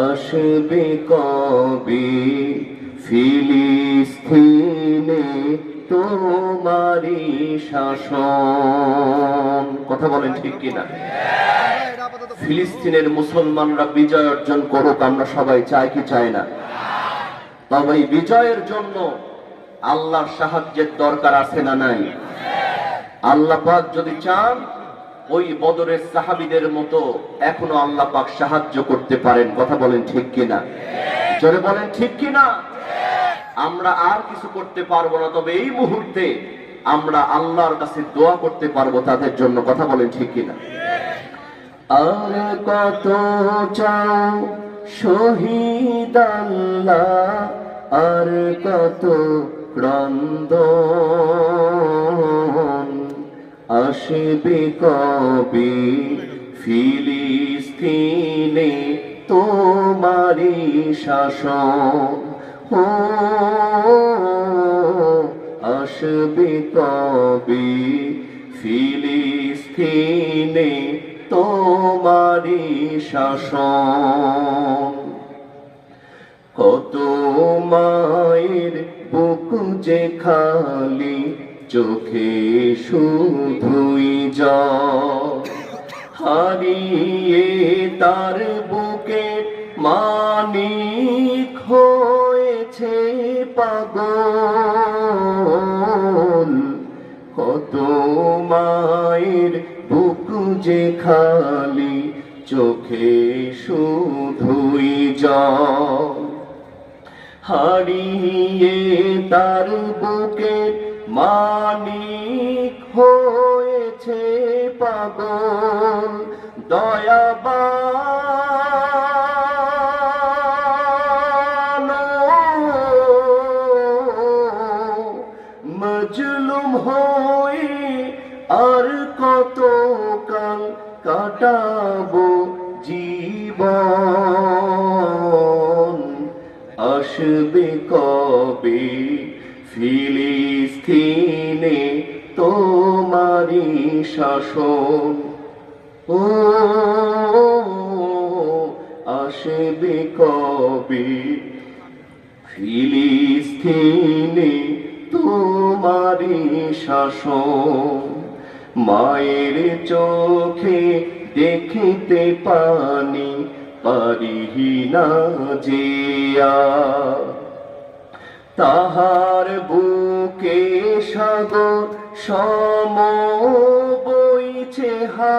আসবে কবে ফিলিস্তিনে তোমারই শাসন? কথা বলেন ঠিক কিনা? ফিলিস্তিনের মুসলমানরা বিজয় অর্জন করুক, আমরা সবাই চাই কি চাই না? তবে এই বিজয়ের জন্য আল্লাহর সাহায্যের দরকার আছে না নাই? আল্লাহ পাক যদি চান ওই বদরের সাহাবীদের মতো এখনো আল্লাহ পাক সাহায্য করতে পারেন। কথা বলেন ঠিক কিনা? জোরে বলেন ঠিক কিনা? আমরা আর কিছু করতে পারবো না, তবে এই মুহূর্তে আমরা আল্লাহর কাছে দোয়া করতে পারবো তাদের জন্য। কথা বলেন ঠিক কিনা? আর কত চাও শহীদ আল্লাহ, আর কত ক্রন্দন, আসবে কবে ফিলিস্তিনে তোমারই শাসন? ও আসবে কবে ফিলিস্তিনে তোমারই শাসন? কত মায়ের বুক যে খালি, চোখে শুধুই জল, হারিয়ে তার বুকে মানিক হয়েছে পাগল। কত মায়ের বুক যে খালি, চোখে শুধুই জল, হারিয়ে তার বুকে মানিক হয়েছে পাগল। দয়াবান মজলুম হয়ে আর কত কাল কাটাবো জীবন? আসবে কবে ফিলিস্তিনে তোমারই শাসন? ও আসবে কবে ফিলিস্তিনে তোমারই শাসন? মায়ের চোখে দেখিতে পানি পারিহি না জিয়া, তাহার বুকে সাগর সম বইছে হা।